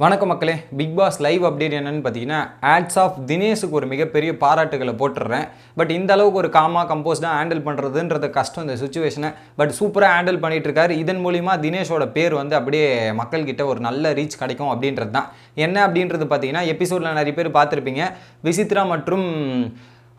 வணக்கம் மக்களே. Big pass live update என்னன்னு பார்த்தீங்கன்னா, ஆட்ஸ் ஆஃப் தினேஷுக்கு ஒரு மிகப்பெரிய பாராட்டுகளை போட்டுடுறேன். பட் இந்த அளவுக்கு ஒரு கம்போஸ்டாக ஹேண்டில் பண்ணுறதுன்றது கஷ்டம் இந்த சுச்சுவேஷனை. பட் சூப்பராக ஹேண்டில் பண்ணிட்டு இருக்காரு. இதன் மூலிமா தினேஷோட பேர் வந்து அப்படியே மக்கள்கிட்ட ஒரு நல்ல ரீச் கிடைக்கும் அப்படின்றது தான். என்ன அப்படின்றது பார்த்தீங்கன்னா, எபிசோடில் நிறைய பேர் பார்த்துருப்பீங்க. விசித்ரா மற்றும்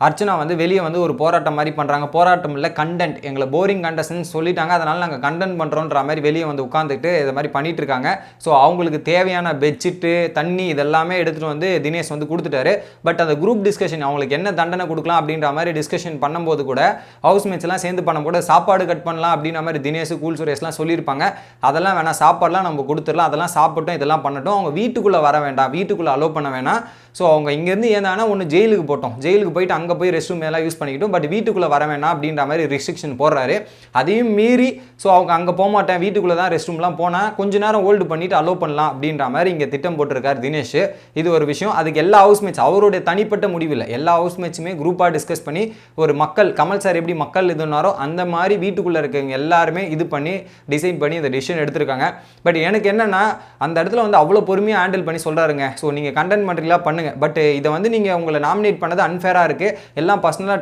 அர்ச்சனா வந்து வெளியே வந்து ஒரு போராட்டம் மாதிரி பண்ணுறாங்க. போராட்டம் இல்லை, கண்டென்ட், எங்களை போரிங் கண்டஸ்ட்னு சொல்லிட்டாங்க, அதனால் நாங்கள் கண்டென்ட் பண்ணுறோன்ற மாதிரி வெளியே வந்து உட்காந்துட்டு இதை மாதிரி பண்ணிட்டு இருக்காங்க. ஸோ அவங்களுக்கு தேவையான பெட்ஷீட்டு, தண்ணி இதெல்லாமே எடுத்துகிட்டு வந்து தினேஷ் வந்து கொடுத்துட்டாரு. பட் அந்த குரூப் டிஸ்கஷன் அவங்களுக்கு என்ன தண்டனை கொடுக்கலாம் அப்படின்ற மாதிரி டிஸ்கஷன் பண்ணும்போது கூட ஹவுஸ் மேட்ச்லாம் சேர்ந்து பண்ணும்போது சாப்பாடு கட் பண்ணலாம் அப்படின்ற மாதிரி தினேஷ், கூல் சுரேஷ்லாம் சொல்லியிருப்பாங்க. அதெல்லாம் வேணாம், சாப்பாடுலாம் நம்ம கொடுத்துடலாம், அதெல்லாம் சாப்பிட்டோம், இதெல்லாம் பண்ணட்டும், அவங்க வீட்டுக்குள்ளே வர வேண்டாம், வீட்டுக்குள்ளே அலோவ் பண்ண வேணாம். ஸோ அவங்க இங்கேருந்து ஏதானா ஒன்று ஜெயிலுக்கு போட்டோம், ஜெயிலுக்கு போயிட்டு அங்கே போய் ரெஸ்ட் ரூம் எல்லாம் யூஸ் பண்ணிக்கிட்டோம், பட் வீட்டுக்குள்ளே வர வேணாம் அப்படின்ற மாதிரி ரெஸ்ட்ரிக்ஷன் போடுறாரு. அதையும் மீறி ஸோ அவங்க அங்கே போக மாட்டேன், வீட்டுக்குள்ளே தான் ரெஸ்ட் ரூம்லாம் போனால் கொஞ்ச நேரம் ஹோல்டு பண்ணிவிட்டு அலோவ் பண்ணலாம் அப்படின்ற மாதிரி இங்கே திட்டம் போட்டிருக்காரு தினேஷ். இது ஒரு விஷயம். அதுக்கு எல்லா ஹவுஸ் மேட்ச் அவருடைய தனிப்பட்ட முடிவில் எல்லா ஹவுஸ் மேட்சுமே குரூப்பாக டிஸ்கஸ் பண்ணி ஒரு மக்கள், கமல் சார் எப்படி மக்கள் இதுனாரோ அந்த மாதிரி வீட்டுக்குள்ளே இருக்கவங்க எல்லாருமே இது பண்ணி டிசைட் பண்ணி இந்த டிசிஷன் எடுத்திருக்காங்க. பட் எனக்கு என்னென்னா, அந்த இடத்துல வந்து அவ்வளோ பொறுமையாக ஹேண்டில் பண்ணி சொல்கிறாருங்க. ஸோ நீங்கள் கண்டென்ட் பண்ணுறீங்களா பண்ணுங்க, பட் இதை வந்து நீங்கள் உங்களை நாமினேட் பண்ணது அன்ஃபேராக இருக்குது, எல்லாம் பர்சனலாக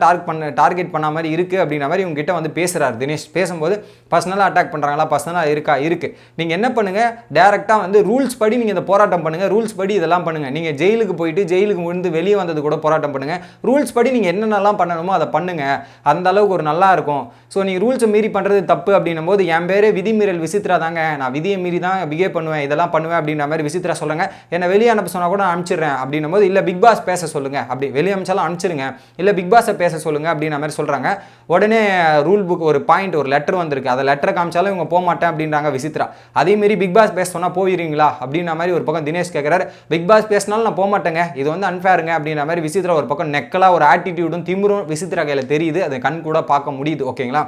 டார்கெட் பண்ண மாதிரி இருக்குது அப்படின்ற மாதிரி உங்ககிட்ட வந்து பேசுகிறார் தினேஷ். பேசும்போது பர்சனலாக அட்டாக் பண்ணுறாங்களா, பர்சனலாக இருக்குது. நீங்கள் என்ன பண்ணுங்கள், டேரெக்டாக வந்து ரூல்ஸ் படி நீங்கள் இந்த போராட்டம் பண்ணுங்கள், ரூல்ஸ் படி இதெல்லாம் பண்ணுங்கள். நீங்கள் ஜெயிலுக்கு போயிட்டு ஜெயிலுக்கு முடிந்து வெளியே வந்தது கூட போராட்டம் பண்ணுங்கள், ரூல்ஸ் படி நீங்கள் என்னென்னலாம் பண்ணணுமோ அதை பண்ணுங்கள், அந்த அளவுக்கு ஒரு நல்லா இருக்கும். ஸோ நீங்கள் ரூல்ஸை மீறி பண்ணுறது தப்பு அப்படின்னும் போது என் பேரே விதிமீறல் விசித்ரா தாங்க, நான் விதியை மீறி தான் பிஹேவ் பண்ணுவேன், இதெல்லாம் பண்ணுவேன் அப்படின்ற மாதிரி விசித்ரா சொல்லுங்க. என்னை வெளியே அனுப்ப சொன்னால் கூட அனுப்பிச்சிடுறேன் அப்படின்னும் போது, இல்லை பிக் பாஸ் பேச சொல்லுங்க, அப்படி வெளியே அனுப்பிச்சாலும் அனுப்பிச்சிருங்க, இல்லை பிக் பாஸை பேச சொல்லுங்க அப்படின்ற மாதிரி சொல்கிறாங்க. உடனே ரூல் புக் ஒரு பாயிண்ட், ஒரு லெட்டர் வந்திருக்கு, அதை லெட்டரை காமிச்சாலும் இவங்க போக மாட்டேன் அப்படின்றாங்க விசித்ரா. அதேமாரி பிக் பாஸ் பேச சொன்னால் போயிருங்களா அப்படின்ற மாதிரி ஒரு பக்கம் தினேஷ் கேட்குறாரு. பிக் பாஸ் பேசினாலும் நான் போக மாட்டேங்க, இது வந்து அன்ஃபேருங்க அப்படின்ற மாதிரி விசித்ரா ஒரு பக்கம் நெக்கலாக ஒரு ஆட்டிடியூடும் திமிரும் விசித்ரா கையில் தெரியுது, அதை கண் கூட பார்க்க முடியுது. ஓகேங்களா.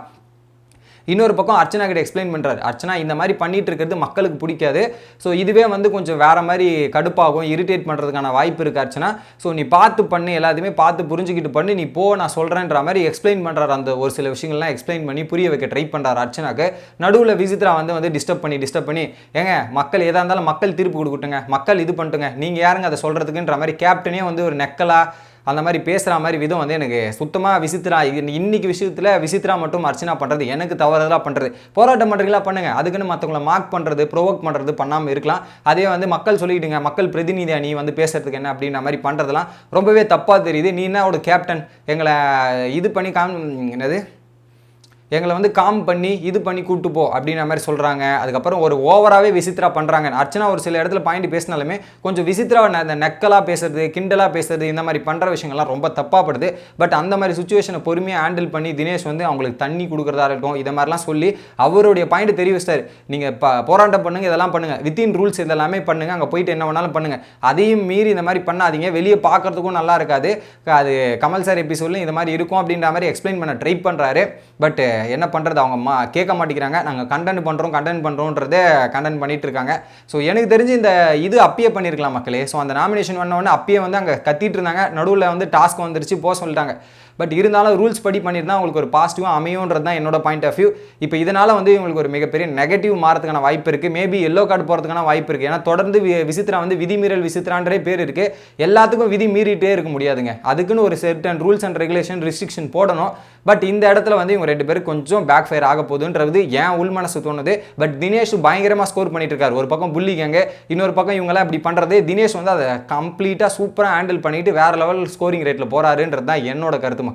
இன்னொரு பக்கம் அர்ச்சனா கிட்ட எக்ஸ்பிளைன் பண்ணுறாரு. அர்ச்சனா இந்த மாதிரி பண்ணிட்டு இருக்கிறது மக்களுக்கு பிடிக்காது, ஸோ இதுவே வந்து கொஞ்சம் வேற மாதிரி கடுப்பாகும், இரிட்டேட் பண்ணுறதுக்கான வாய்ப்பு இருக்குது அர்ச்சனா. ஸோ நீ பார்த்து பண்ணி, எல்லாத்தையுமே பார்த்து புரிஞ்சுக்கிட்டு பண்ணி, நீ போ, நான் சொல்கிறேன்ற மாதிரி எக்ஸ்பிளைன் பண்ணுறாரு. அந்த ஒரு சில விஷயங்கள்லாம் எக்ஸ்பிளைன் பண்ணி புரிய வைக்க ட்ரை பண்ணுறாரு அர்ச்சனாக்கு. நடுவில் விசித்ரா வந்து டிஸ்டர்ப் பண்ணி ஏங்க மக்கள் எதாக இருந்தாலும் மக்கள் தீர்ப்பு கொடுக்கட்டுங்க, மக்கள் இது பண்ணிட்டுங்க, நீங்கள் யாருங்க அதை சொல்கிறதுக்குன்ற மாதிரி கேப்டனே வந்து ஒரு நெக்கலா அந்த மாதிரி பேசுகிற மாதிரி விதம் வந்து எனக்கு சுத்தமாக விசித்ரா இன்னைக்கு விஷயத்தில் விசித்ரா மட்டும் அர்ச்சனா பண்ணுறது எனக்கு தவறுதலாக பண்ணுறது. போராட்டம் பண்ணுறீங்களா பண்ணுங்கள், அதுக்குன்னு மற்றவங்களை மார்க் பண்ணுறது, ப்ரொவோக் பண்ணுறது பண்ணாமல் இருக்கலாம். அதே வந்து மக்கள் சொல்லிக்கிட்டுங்க, மக்கள் பிரதிநிதியாக நீ வந்து பேசுறதுக்கு என்ன அப்படின்ற மாதிரி பண்ணுறதுலாம் ரொம்பவே தப்பாக தெரியுது. நீ என்ன ஒரு கேப்டன், எங்களை இது பண்ணி என்னது, எங்களை வந்து காம் பண்ணி இது பண்ணி கூப்பிட்டு போ அப்படின்ற மாதிரி சொல்கிறாங்க. அதுக்கப்புறம் ஒரு ஓவராகவே விசித்ரா பண்ணுறாங்க. அர்ச்சனா ஒரு சில இடத்துல பாயிண்ட் பேசினாலுமே கொஞ்சம் விசித்ரா அந்த நெக்கலாக பேசுறது, கிண்டலாக பேசுறது, இந்த மாதிரி பண்ணுற விஷயங்கள்லாம் ரொம்ப தப்பாகப்படுது. பட் அந்த மாதிரி சுச்சுவேஷனை பொறுமையாக ஹேண்டில் பண்ணி தினேஷ் வந்து அவங்களுக்கு தண்ணி கொடுக்குறதா இருக்கும், இதை மாதிரிலாம் சொல்லி அவருடைய பாயிண்ட் தெரிய வச்சிட்டாரு. நீங்கள் போராட்டம் பண்ணுங்கள், இதெல்லாம் பண்ணுங்கள், வித்தின் ரூல்ஸ் இதெல்லாமே பண்ணுங்கள், அங்கே போயிட்டு என்ன வேணாலும் பண்ணுங்கள், அதையும் மீறி இந்த மாதிரி பண்ணாதீங்க, வெளியே பார்க்குறதுக்கும் நல்லா இருக்காது, அது கமல் சார் எபிசோட்லையும் இந்த மாதிரி இருக்கும் அப்படின்ற மாதிரி எக்ஸ்பிளைன் பண்ண ட்ரை பண்ணுறாரு. பட் என்ன பண்ணுறது, அவங்க கேட்க மாட்டேங்கிறாங்க. நாங்கள் கண்டென்ட் பண்ணுறோன்றதே கண்டென்ட் பண்ணிட்டு இருக்காங்க. ஸோ எனக்கு தெரிஞ்சு இந்த இது அப்பயே பண்ணியிருக்கலாம் மக்களே. ஸோ அந்த நாமினேஷன் வந்தோடனே அப்பயே வந்து அங்கே கத்திட்டு இருந்தாங்க, நடுவில் வந்து டாஸ்க் வந்துருச்சு போக சொல்லிட்டாங்க. பட் இருந்தாலும் ரூல்ஸ் படி பண்ணியிருந்தா அவங்களுக்கு ஒரு பாசிட்டிவாக அமையுன்றது தான் என்னோட பாயிண்ட் ஆஃப் வியூ. இப்போ இதனால் வந்து இவங்களுக்கு ஒரு மிகப்பெரிய நெகட்டிவ் மாறதுக்கான வாய்ப்பு இருக்குது, மேபி எல்லோ கார்டு போகிறதுக்கான வாய்ப்பு இருக்குது. ஏன்னா தொடர்ந்து விசித்ரா வந்து விதிமீறல் விசித்ரான்றே பேர் இருக்குது, எல்லாத்துக்கும் விதி மீறிட்டே இருக்க முடியாதுங்க, அதுக்குன்னு ஒரு certain rules and regulation restriction போடணும். பட் இந்த இடத்துல வந்து இவங்க ரெண்டு பேரும் கொஞ்சம் பேக் ஃபயர் ஆக போகுதுன்றது ஏன் உள் மனசு தோணுது. பட் தினேஷ் பயங்கரமாக ஸ்கோர் பண்ணிட்டு இருக்காரு. ஒரு பக்கம் புள்ளிக்காங்க, இன்னொரு பக்கம் இவங்களாம் இப்படி பண்ணுறது, தினேஷ் வந்து அதை கம்ப்ளீட்டாக சூப்பராக ஹேண்டில் பண்ணிட்டு வேற லெவல் ஸ்கோரிங் ரேட்டில் போறாருன்றது தான் என்னோட கருத்து.